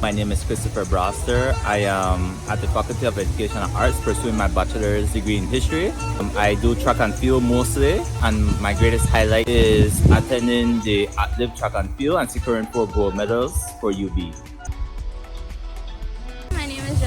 My name is Christopher Broster. I am at the Faculty of Education and Arts pursuing my bachelor's degree in history. I do track and field mostly, and my greatest highlight is attending the ATLIB track and field and securing 4 gold medals for UB. My name is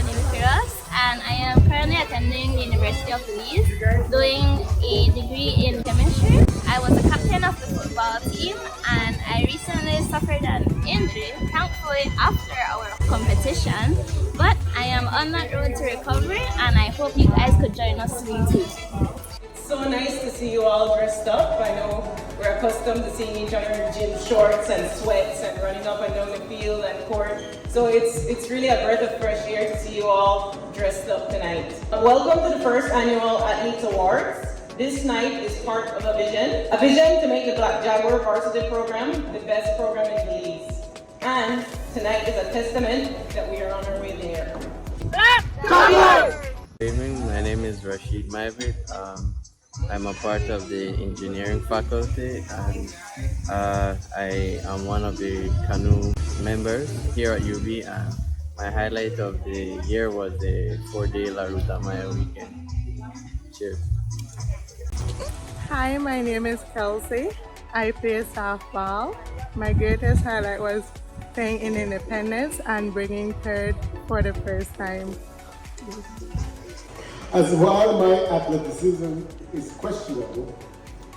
and I am currently attending the University of Belize, doing a degree in chemistry. I was a captain of the football team, and I recently suffered an injury, thankfully after our competition, but I am on that road to recovery, and I hope you guys could join us soon too. So nice to see you all dressed up. I know we're accustomed to seeing each other in gym shorts and sweats and running up and down the field and court. So it's really a breath of fresh air to see you all dressed up tonight. Welcome to the first annual Athletes Awards. This night is part of a vision to make the Black Jaguar Varsity program the best program in Belize. And tonight is a testament that we are on our way there. Black Jaguar! Good evening, my name is Rashid Maivit. I'm a part of the engineering faculty, and I am one of the canoe members here at UB, and my highlight of the year was the 4-day La Ruta Maya weekend. Cheers. Hi, my name is Kelsey. I play softball. My greatest highlight was playing in Independence and bringing third for the first time. As while my athleticism is questionable,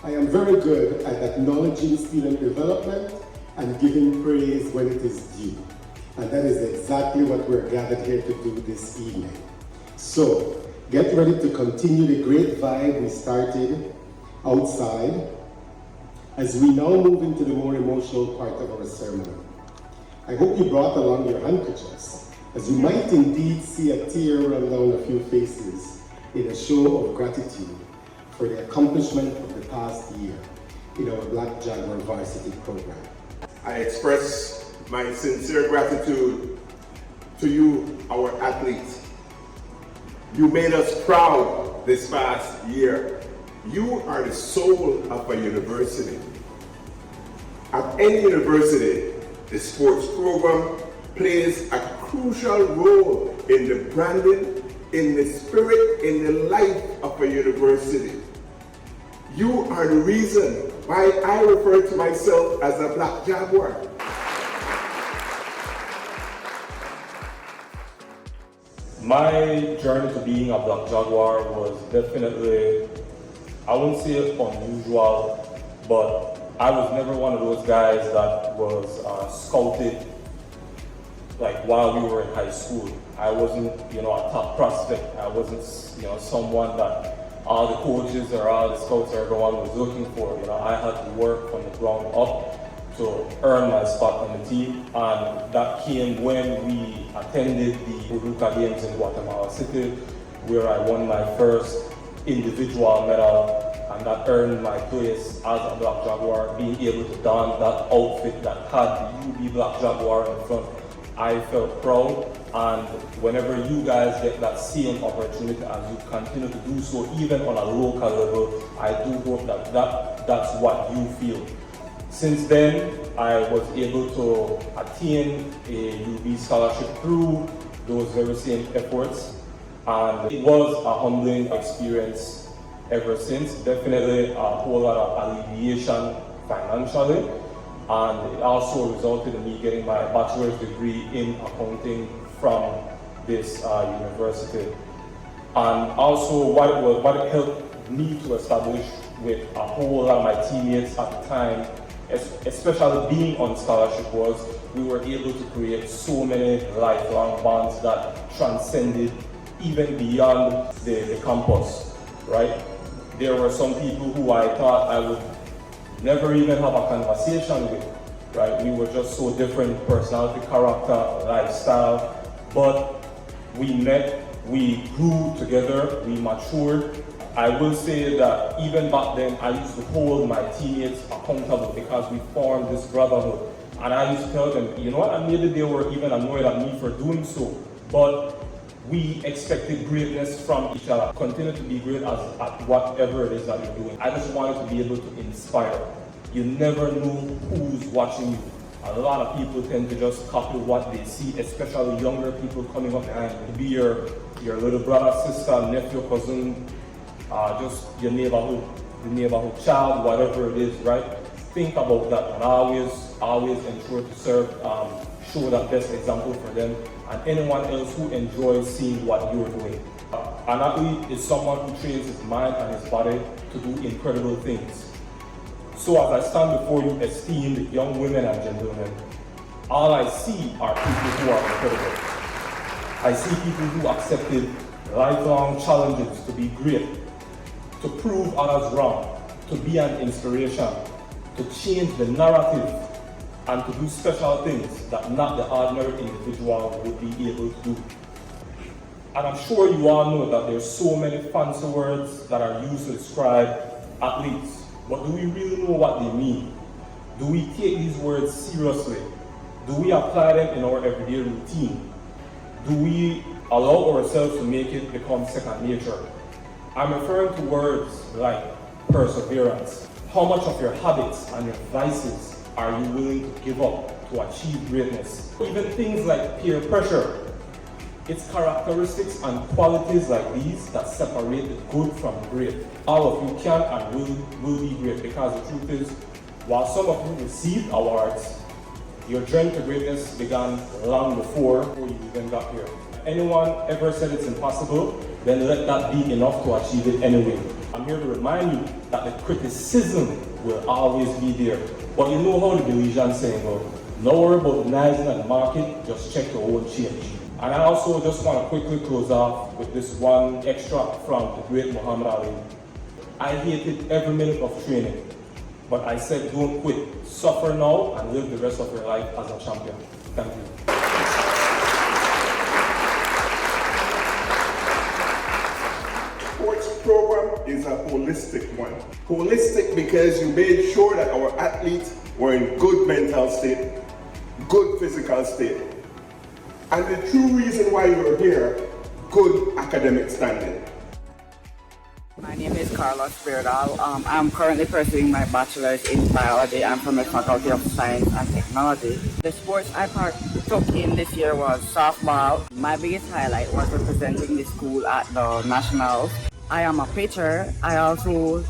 I am very good at acknowledging student development and giving praise when it is due. And that is exactly what we're gathered here to do this evening. So, get ready to continue the great vibe we started outside as we now move into the more emotional part of our ceremony. I hope you brought along your handkerchiefs, as you might indeed see a tear run down a few faces in a show of gratitude for the accomplishment of the past year in our Black Jaguar Varsity program. I express my sincere gratitude to you, our athletes. You made us proud this past year. You are the soul of a university. At any university, the sports program plays a crucial role in the branding, in the spirit, in the life of a university. You are the reason why I refer to myself as a Black Jaguar. My journey to being a Black Jaguar was definitely, I wouldn't say unusual, but I was never one of those guys that was scouted like while we were in high school. I wasn't, a top prospect. I wasn't, someone that all the coaches or all the scouts or everyone was looking for. I had to work from the ground up to earn my spot on the team, and that came when we attended the JUDUCA Games in Guatemala City, where I won my first individual medal, and that earned my place as a Black Jaguar. Being able to don that outfit that had the UB Black Jaguar in front, I felt proud, and whenever you guys get that same opportunity as you continue to do so, even on a local level, I do hope that that's what you feel. Since then, I was able to attain a UB scholarship through those very same efforts, and it was a humbling experience ever since. Definitely a whole lot of alleviation financially, and it also resulted in me getting my bachelor's degree in accounting from this university. And also what it helped me to establish with a whole lot of my teammates at the time, especially being on scholarship, was we were able to create so many lifelong bonds that transcended even beyond the campus, right? There were some people who I thought I would never even have a conversation with, right? We were just so different, personality, character, lifestyle, but we met, we grew together, we matured. I will say that even back then, I used to hold my teammates accountable because we formed this brotherhood. And I used to tell them, and maybe they were even annoyed at me for doing so, but we expected greatness from each other. Continue to be great at whatever it is that you're doing. I just wanted to be able to inspire. You never know who's watching you. a lot of people tend to just copy what they see, especially younger people coming up behind. It could be your little brother, sister, nephew, cousin, just your neighborhood, the neighborhood child, whatever it is, right? Think about that and always ensure to show that best example for them and anyone else who enjoys seeing what you're doing. An athlete is someone who trains his mind and his body to do incredible things. So as I stand before you, esteemed young women and gentlemen, all I see are people who are incredible. I see people who accepted lifelong challenges to be great, to prove others wrong, to be an inspiration, to change the narrative, and to do special things that not the ordinary individual would be able to do. And I'm sure you all know that there's so many fancy words that are used to describe athletes, but do we really know what they mean? Do we take these words seriously? Do we apply them in our everyday routine? Do we allow ourselves to make it become second nature? I'm referring to words like perseverance. How much of your habits and your vices are you willing to give up to achieve greatness? Even things like peer pressure. It's characteristics and qualities like these that separate the good from great. All of you can and will be great, because the truth is, while some of you received awards, your journey to greatness began long before you even got here. Anyone ever said it's impossible, then let that be enough to achieve it anyway. I'm here to remind you that the criticism will always be there. But you know how the Belizean saying goes, no worry about the knives in the market, just check your own change. And I also just want to quickly close off with this one extract from the great Muhammad Ali. I hated every minute of training, but I said don't quit. Suffer now and live the rest of your life as a champion. Thank you. Sports program is a holistic one. Holistic because you made sure that our athletes were in good mental state, good physical state. And the true reason why you're here, good academic standing. My name is Carlos Spiridal. I'm currently pursuing my bachelor's in biology. I'm from the Faculty of Science and Technology. The sports I partook in this year was softball. My biggest highlight was representing the school at the nationals. I am a pitcher. I also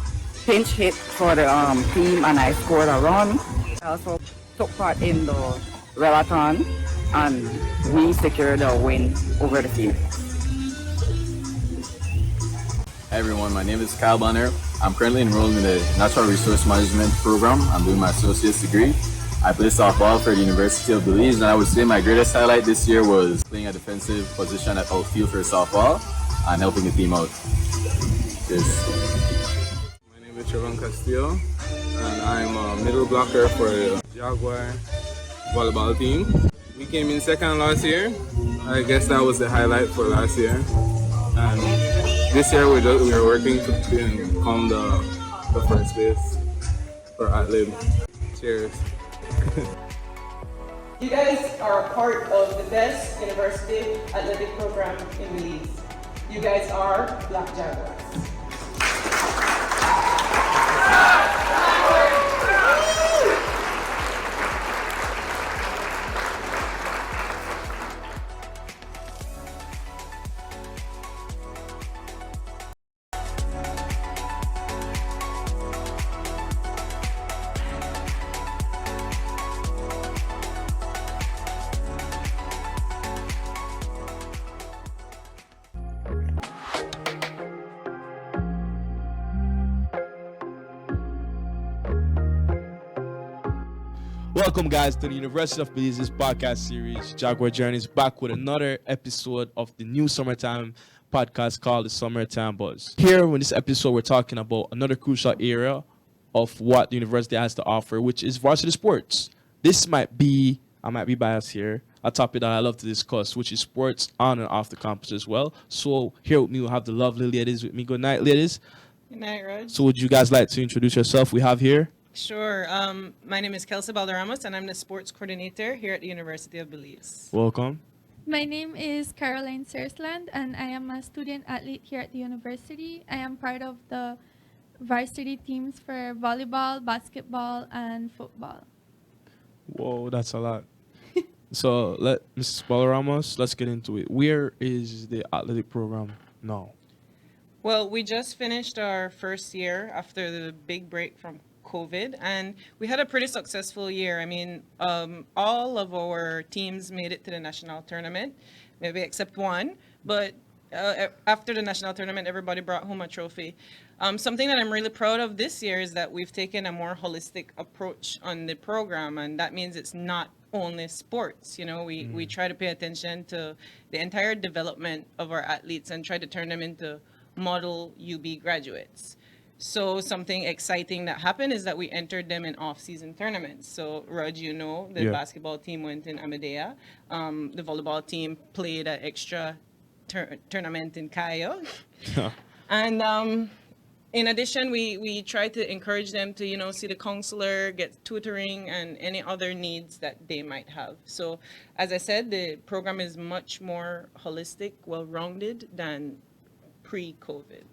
pinch hit for the team and I scored a run. I also took part in the relathon and we secured a win over the team. Hi everyone, my name is Kyle Bonner. I'm currently enrolled in the Natural Resource Management program. I'm doing my associate's degree. I play softball for the University of Belize, and I would say my greatest highlight this year was playing a defensive position at outfield for softball and helping the team out. Cheers. My name is Trevon Castillo, and I'm a middle blocker for the Jaguar volleyball team. We came in second last year. I guess that was the highlight for last year. And this year we're working to become the first place for ATLIB. Cheers. You guys are a part of the best university athletic program in Belize. You guys are Black Jaguars. Welcome, guys, to the University of Belize's podcast series, Jaguar Journeys, back with another episode of the new summertime podcast called The Summertime Buzz. Here, in this episode, we're talking about another crucial area of what the university has to offer, which is varsity sports. This might be, I might be biased here, a topic that I love to discuss, which is sports on and off the campus as well. So here with me, we'll have the lovely ladies with me. Good night, ladies. Good night, Rod. So would you guys like to introduce yourself? We have here. Sure. My name is Kelsey Balderramos, and I'm the sports coordinator here at the University of Belize. Welcome. My name is Caroline Sersland, and I am a student athlete here at the university. I am part of the varsity teams for volleyball, basketball, and football. Whoa, that's a lot. So let Mrs. Balaramos, let's get into it. Where is the athletic program now? Well, we just finished our first year after the big break from COVID, and we had a pretty successful year. I mean, all of our teams made it to the national tournament, maybe except one. But after the national tournament, everybody brought home a trophy. Something that I'm really proud of this year is that we've taken a more holistic approach on the program, and that means it's not only sports. You know, we try to pay attention to the entire development of our athletes and try to turn them into model UB graduates. So something exciting that happened is that we entered them in off-season tournaments. So Rod, you know, the Yeah. basketball team went in Amadea. The volleyball team played an extra tournament in Cayo. And in addition, we try to encourage them to, you know, see the counselor, get tutoring, and any other needs that they might have. So as I said, the program is much more holistic, well-rounded than pre-COVID.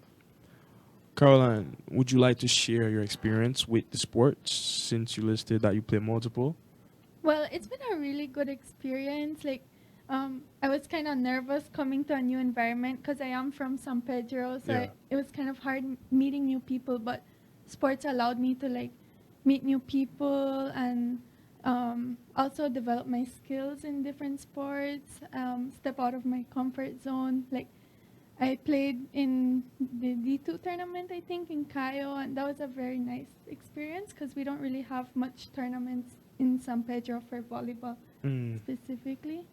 Caroline, would you like to share your experience with the sports since you listed that you play multiple? Well, it's been a really good experience. Like, I was kind of nervous coming to a new environment because I am from San Pedro, so Yeah. it was kind of hard meeting new people. But sports allowed me to like meet new people and also develop my skills in different sports. Step out of my comfort zone. Like, I played in the D2 tournament, I think, in Cayo, and that was a very nice experience because we don't really have much tournaments in San Pedro for volleyball specifically.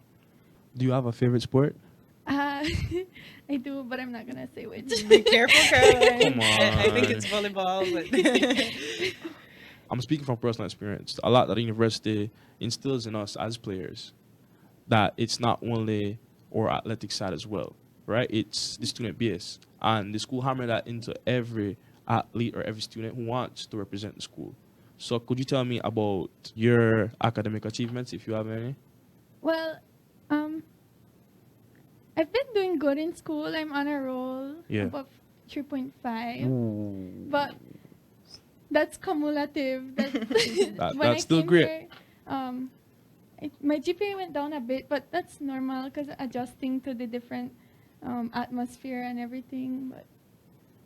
Do you have a favorite sport? I do, but I'm not gonna say which. Be careful, Caroline. Come I think on. it's volleyball, but I'm speaking from personal experience. A lot that the university instills in us as players that it's not only our athletic side as well, right? It's the student base. And the school hammer that into every athlete or every student who wants to represent the school. So could you tell me about your academic achievements, if you have any? Well, I've been doing good in school. I'm on a roll, Yeah. above 3.5. But that's cumulative. That's when That's I still came great. here, my GPA went down a bit, but that's normal because adjusting to the different atmosphere and everything. But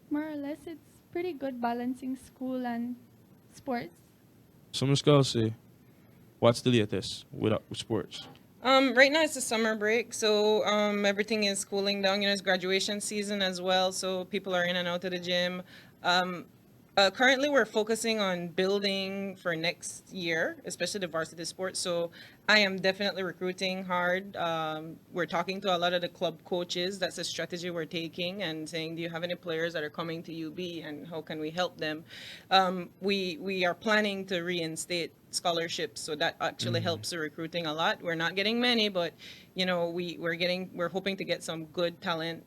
more or less, it's pretty good balancing school and sports. So Ms. Kelsey, what's the latest with sports? right now it's the summer break, so everything is cooling down. You know, it's graduation season as well, so people are in and out of the gym. Currently, we're focusing on building for next year, especially the varsity sports. So I am definitely recruiting hard. We're talking to a lot of the club coaches. That's a strategy we're taking and saying, do you have any players that are coming to UB and how can we help them? We are planning to reinstate scholarships, so that actually helps the recruiting a lot. We're not getting many, but you know, we're hoping to get some good talent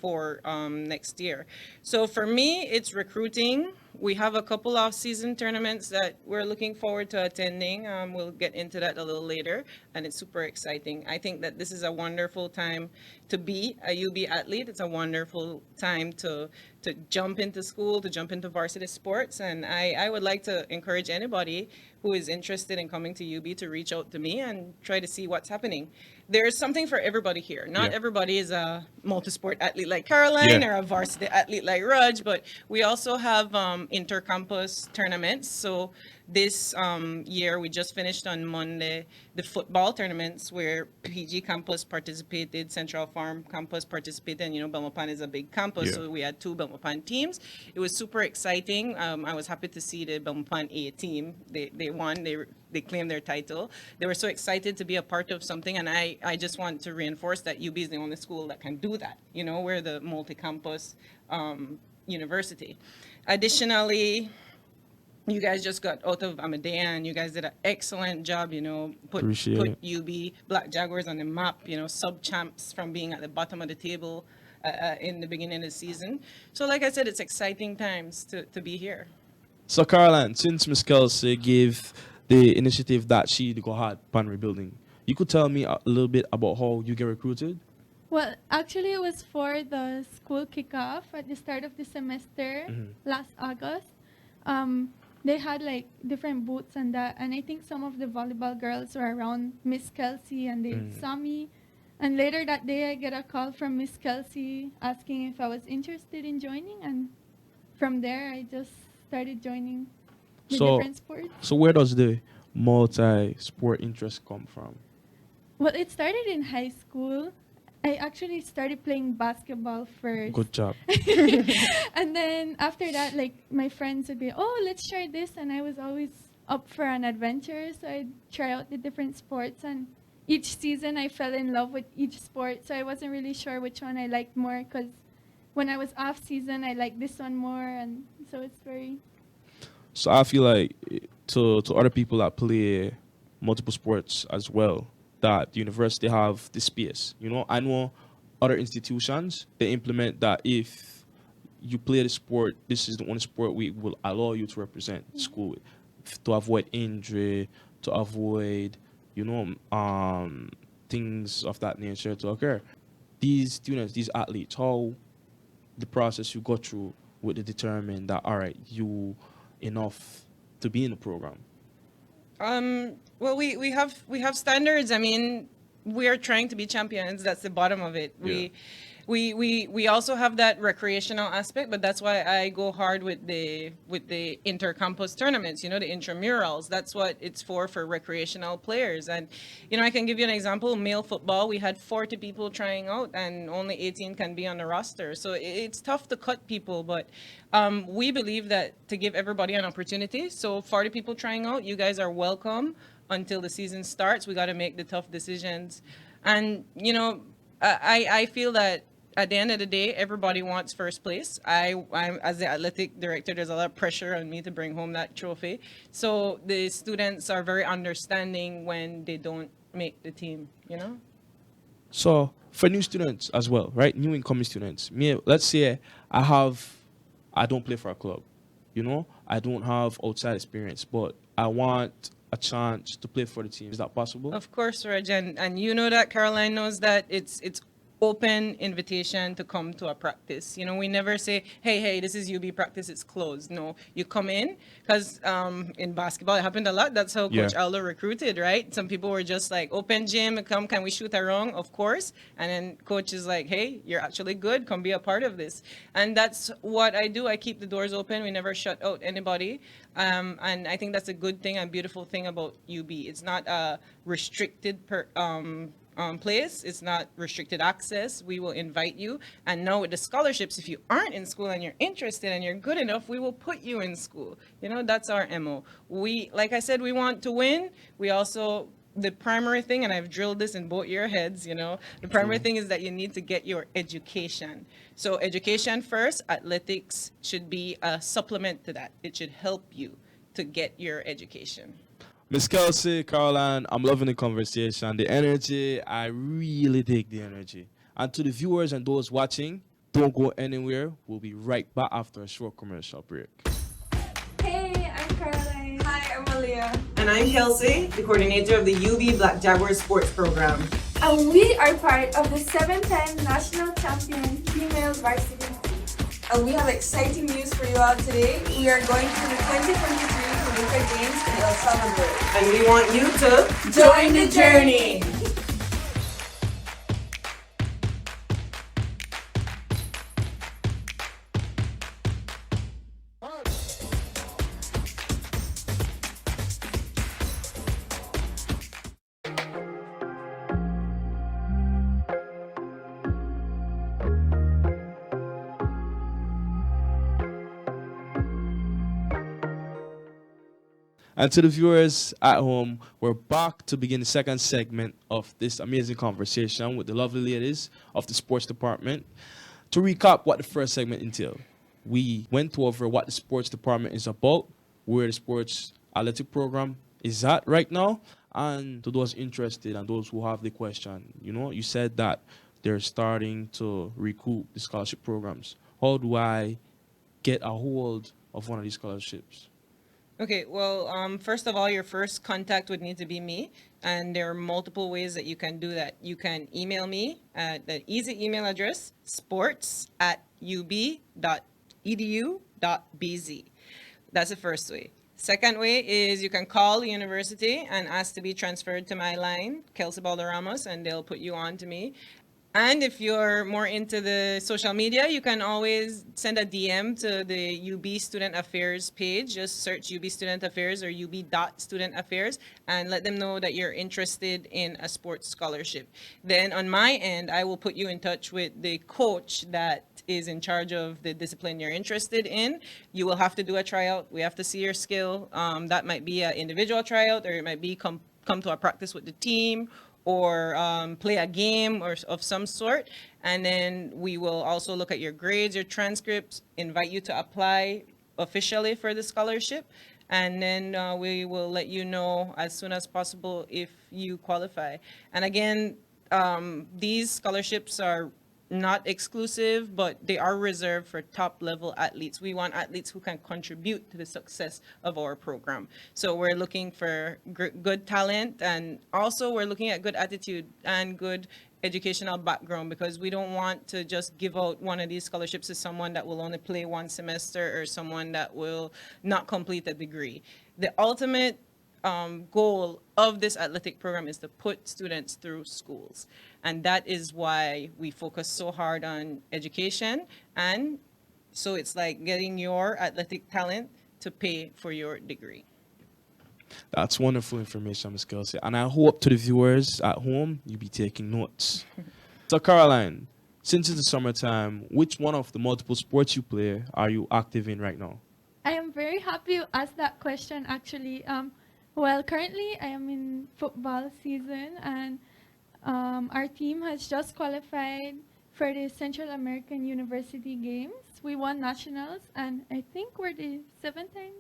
for next year. So for me, it's recruiting. We have a couple off-season tournaments that we're looking forward to attending. We'll get into that a little later, and it's super exciting. I think that this is a wonderful time to be a UB athlete. It's a wonderful time to jump into school, to jump into varsity sports, and I would like to encourage anybody who is interested in coming to UB to reach out to me and try to see what's happening. There's something for everybody here. Not Yeah. everybody is a multi-sport athlete like Caroline Yeah. or a varsity athlete like Raj, but we also have inter-campus tournaments. So this year, we just finished on Monday the football tournaments where PG campus participated, Central Farm campus participated, and you know, Belmopan is a big campus, Yeah. so we had 2 Belmopan teams. It was super exciting. I was happy to see the Belmopan A team. They won. They claimed their title. They were so excited to be a part of something, and I just want to reinforce that UB is the only school that can do that. You know, we're the multi-campus university. Additionally, you guys just got out of Amadea, and you guys did an excellent job, you know, put Appreciate it. UB Black Jaguars on the map, you know, sub-champs from being at the bottom of the table in the beginning of the season. So like I said, it's exciting times to be here. So Caroline, since Ms. Kelsey gave the initiative that she go hard upon rebuilding, you could tell me a little bit about how you get recruited? Well, actually, it was for the school kickoff at the start of the semester last August. they had like different booths and that, and I think some of the volleyball girls were around Miss Kelsey, and they saw me. And later that day, I get a call from Miss Kelsey asking if I was interested in joining, and from there, I just started joining the different sports. So where does the multi-sport interest come from? Well, it started in high school. I actually started playing basketball first. Good job. And then after that, like my friends would be, oh, let's try this. And I was always up for an adventure. So I'd try out the different sports. And each season I fell in love with each sport. So I wasn't really sure which one I liked more, because when I was off season, I liked this one more. And so it's very... So I feel like to other people that play multiple sports as well, that the university have the space. You know, I know other institutions, they implement that if you play the sport, this is the only sport we will allow you to represent school with, to avoid injury, to avoid, you know, things of that nature to occur. These students, these athletes, how the process you go through would determine that, all right, you enough to be in the program? Well, we have standards. I mean, we are trying to be champions. That's the bottom of it. Yeah. We also have that recreational aspect, but that's why I go hard with the inter-campus tournaments, you know, the intramurals. That's what it's for recreational players. And, you know, I can give you an example. Male football, we had 40 people trying out and only 18 can be on the roster. So it's tough to cut people, but we believe that to give everybody an opportunity. So 40 people trying out, you guys are welcome until the season starts. We got to make the tough decisions. And, you know, I feel that at the end of the day, everybody wants first place. I'm as the athletic director, there's a lot of pressure on me to bring home that trophy. So the students are very understanding when they don't make the team, you know? So for new students as well, right? New incoming students. Me, let's say I don't play for a club, you know? I don't have outside experience, but I want a chance to play for the team. Is that possible? Of course, Reg, and you know that, Caroline knows that it's open invitation to come to a practice. You know, we never say, hey, this is UB practice, it's closed. No, you come in, because in basketball, it happened a lot. That's how Coach Aldo recruited, right? Some people were just like, open gym, come, can we shoot around? Of course. And then coach is like, hey, you're actually good, come be a part of this. And that's what I do. I keep the doors open. We never shut out anybody. And I think that's a good thing and beautiful thing about UB. It's not a restricted place. It's not restricted access. We will invite you. And now with the scholarships, if you aren't in school and you're interested and you're good enough, we will put you in school. You know, that's our MO. We, like I said, we want to win. We also, the primary thing, and I've drilled this in both your heads, you know, the primary thing is that you need to get your education. So education first, athletics should be a supplement to that. It should help you to get your education. Miss Kelsey, Caroline, I'm loving the conversation, the energy. I really dig the energy. And to the viewers and those watching, don't go anywhere. We'll be right back after a short commercial break. Hey, I'm Caroline. Hi, I'm Malia. And I'm Kelsey, the coordinator of the UB Black Jaguars Sports Program. And we are part of the 7-time national champion female varsity team. And we have exciting news for you all today. We are going to the 2023 Olympic Games in El Salvador. And we want you to join the journey. And to the viewers at home, we're back to begin the second segment of this amazing conversation with the lovely ladies of the sports department. To recap what the first segment entailed, we went over what the sports department is about, where the sports athletic program is at right now, and to those interested and those who have the question, you know, you said that they're starting to recoup the scholarship programs. How do I get a hold of one of these scholarships? Okay, well, first of all, your first contact would need to be me, and there are multiple ways that you can do that. You can email me at the easy email address, sports@ub.edu.bz. That's the first way. Second way is you can call the university and ask to be transferred to my line, Kelsey Balderramos, and they'll put you on to me. And if you're more into the social media, you can always send a DM to the UB Student Affairs page. Just search UB Student Affairs or UB.Student Affairs and let them know that you're interested in a sports scholarship. Then on my end, I will put you in touch with the coach that is in charge of the discipline you're interested in. You will have to do a tryout. We have to see your skill. That might be an individual tryout, or it might be come to a practice with the team, or play a game or of some sort. And then we will also look at your grades, your transcripts, invite you to apply officially for the scholarship. And then we will let you know as soon as possible if you qualify. And again, these scholarships are not exclusive, but they are reserved for top level athletes. We want athletes who can contribute to the success of our program. So we're looking for good talent, and also we're looking at good attitude and good educational background, because we don't want to just give out one of these scholarships to someone that will only play one semester or someone that will not complete a degree. The ultimate goal of this athletic program is to put students through schools. And that is why we focus so hard on education. And so it's like getting your athletic talent to pay for your degree. That's wonderful information, Ms. Kelsey. And I hope to the viewers at home, you'll be taking notes. So, Caroline, since it's the summertime, which one of the multiple sports you play are you active in right now? I am very happy you asked that question, actually. Well, currently I am in football season, and our team has just qualified for the Central American University Games. We won nationals, and I think we're the 7-time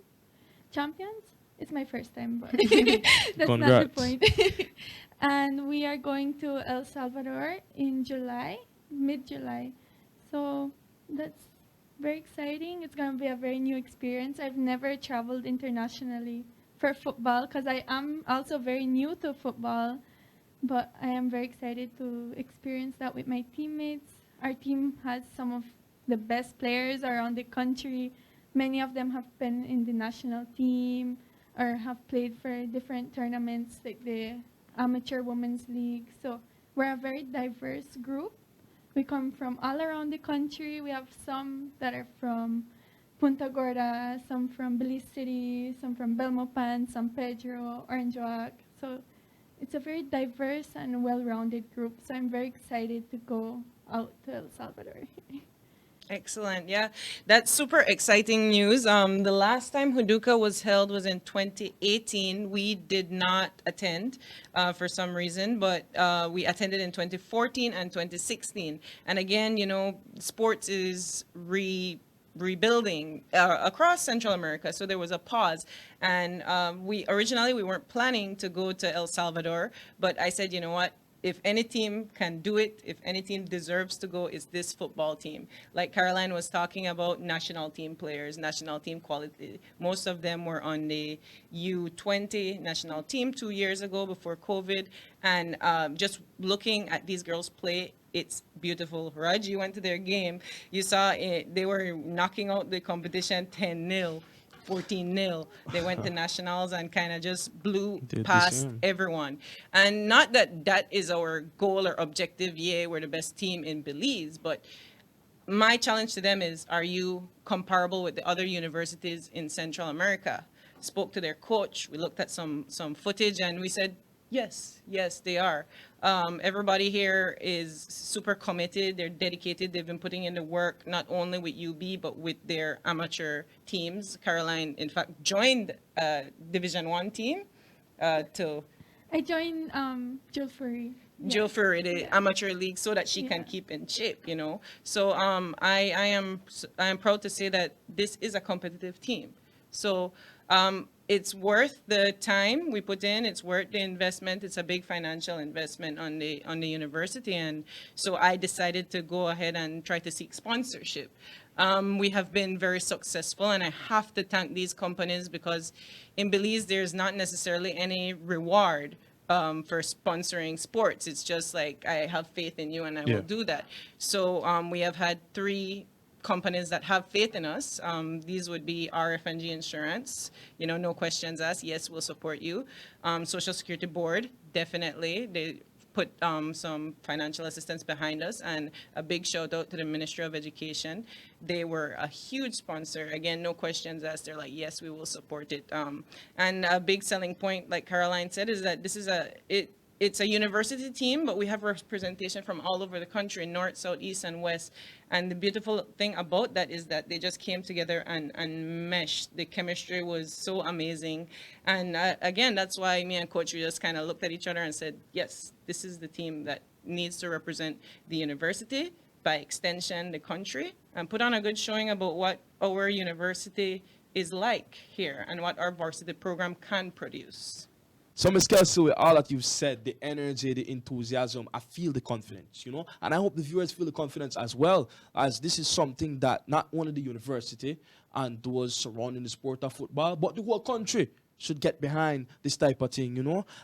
champions. It's my first time, but that's Congrats. not the point. And we are going to El Salvador in July, mid-July. So that's very exciting. It's going to be a very new experience. I've never traveled internationally for football because I am also very new to football, but I am very excited to experience that with my teammates. Our team has some of the best players around the country. Many of them have been in the national team or have played for different tournaments like the Amateur Women's League. So we're a very diverse group. We come from all around the country. We have some that are from Punta Gorda, some from Belize City, some from Belmopan, San Pedro, Orange Walk. So it's a very diverse and well-rounded group. So I'm very excited to go out to El Salvador. Excellent. Yeah, that's super exciting news. The last time JUDUCA was held was in 2018. We did not attend for some reason, but we attended in 2014 and 2016. And again, you know, sports is rebuilding across Central America, so there was a pause. And we weren't planning to go to El Salvador, but I said, you know what? If any team can do it, if any team deserves to go, it's this football team. Like Caroline was talking about national team players, national team quality. Most of them were on the U20 national team 2 years ago before COVID. And just looking at these girls play, it's beautiful. Raj, you went to their game. You saw it, they were knocking out the competition 10-0. 14-0. They went to nationals and kind of just blew past everyone. And not that that is our goal or objective. Yeah, we're the best team in Belize, but my challenge to them is, are you comparable with the other universities in Central America? Spoke to their coach. We looked at some footage and we said, yes, they are. Everybody here is super committed. They're dedicated. They've been putting in the work, not only with UB, but with their amateur teams. Caroline, in fact, joined Division 1 team I joined Jill Furry. Jill Furry, the amateur league, so that she can keep in shape, you know. So I am proud to say that this is a competitive team. So it's worth the time we put in. It's worth the investment. It's a big financial investment on the university, and so I decided to go ahead and try to seek sponsorship. We have been very successful, and I have to thank these companies, because in Belize there's not necessarily any reward for sponsoring sports. It's just like, I have faith in you and I will do that. So we have had 3 companies that have faith in us. These would be RFNG Insurance, no questions asked. Yes, we'll support you. Social Security Board, definitely. They put some financial assistance behind us, and a big shout out to the Ministry of Education. They were a huge sponsor. Again, no questions asked. They're like, yes, we will support it. And a big selling point, like Caroline said, is that this is it's a university team, but we have representation from all over the country, north, south, east, and west. And the beautiful thing about that is that they just came together and meshed. The chemistry was so amazing. And again, that's why me and Coach, we just kind of looked at each other and said, yes, this is the team that needs to represent the university, by extension, the country, and put on a good showing about what our university is like here and what our varsity program can produce. So, Ms. Kelsey, with all that you've said, the energy, the enthusiasm, I feel the confidence, and I hope the viewers feel the confidence as well, as this is something that not only the university and those surrounding the sport of football, but the whole country should get behind this type of thing,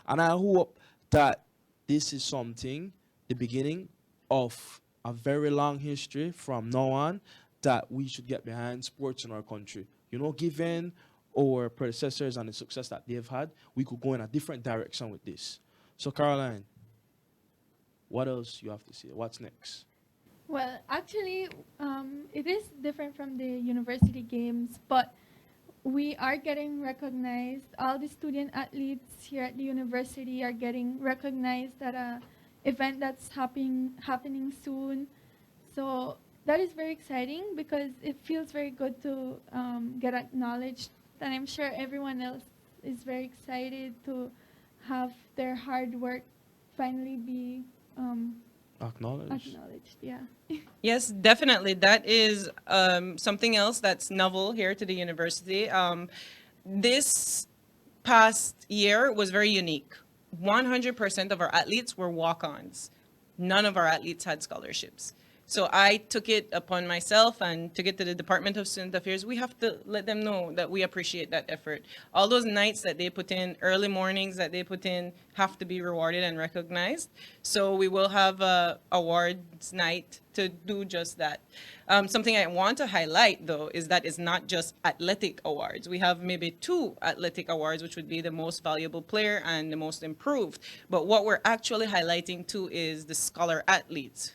And I hope that this is something, the beginning of a very long history from now on, that we should get behind sports in our country, given our predecessors and the success that they've had, we could go in a different direction with this. So, Caroline, what else you have to say? What's next? Well, actually, it is different from the university games, but we are getting recognized. All the student athletes here at the university are getting recognized at an event that's happening soon. So that is very exciting because it feels very good to get acknowledged. And I'm sure everyone else is very excited to have their hard work finally be acknowledged. Yeah. Yes, definitely. That is something else that's novel here to the university. This past year was very unique. 100% of our athletes were walk-ons. None of our athletes had scholarships. So I took it upon myself and took it to the Department of Student Affairs. We have to let them know that we appreciate that effort. All those nights that they put in, early mornings that they put in, have to be rewarded and recognized. So we will have a awards night to do just that. Something I want to highlight, though, is that it's not just athletic awards. We have maybe 2 athletic awards, which would be the most valuable player and the most improved. But what we're actually highlighting, too, is the scholar athletes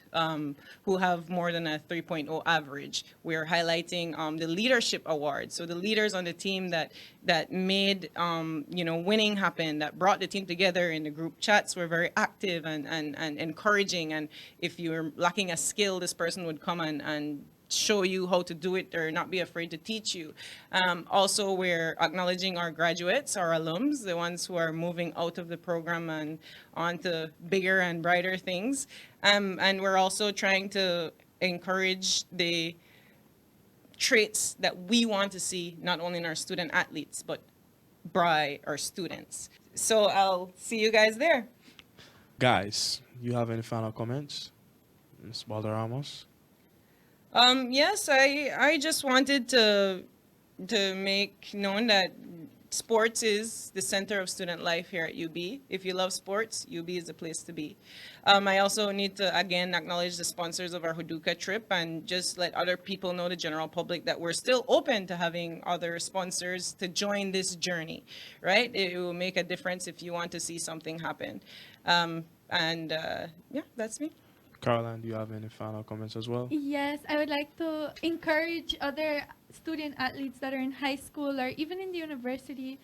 who have more than a 3.0 average. We're highlighting the leadership awards. So the leaders on the team that made winning happen, that brought the team together in the group chats, were very active and encouraging. And if you're lacking a skill, this person would come and show you how to do it or not be afraid to teach you. Also, we're acknowledging our graduates, our alums, the ones who are moving out of the program and on to bigger and brighter things. And we're also trying to encourage the traits that we want to see, not only in our student athletes, but by our students. So I'll see you guys there. Guys, you have any final comments? Ms. Balderramos? Yes, I just wanted to make known that sports is the center of student life here at UB. If you love sports, UB is the place to be. I also need to, again, acknowledge the sponsors of our JUDUCA trip and just let other people know, the general public, that we're still open to having other sponsors to join this journey, right? It will make a difference if you want to see something happen. Yeah, that's me. Caroline, do you have any final comments as well? Yes, I would like to encourage other student athletes that are in high school or even in the university.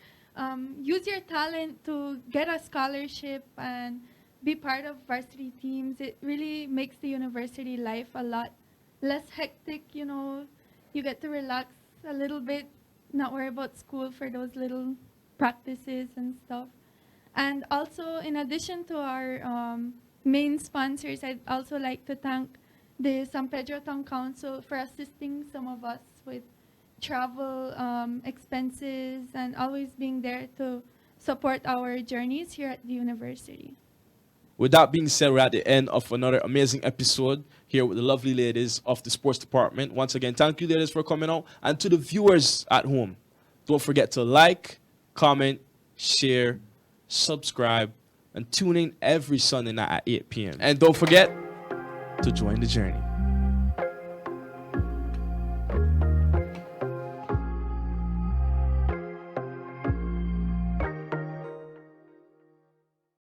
Use your talent to get a scholarship and be part of varsity teams. It really makes the university life a lot less hectic, You get to relax a little bit, not worry about school for those little practices and stuff. And also, in addition to our main sponsors, I'd also like to thank the San Pedro Town Council for assisting some of us with travel expenses and always being there to support our journeys here at the university. With that being said, we're at the end of another amazing episode here with the lovely ladies of the sports department. Once again, thank you, ladies, for coming out. And to the viewers at home, don't forget to like, comment, share, subscribe, and tune in every Sunday night at 8 p.m. And don't forget to join the journey.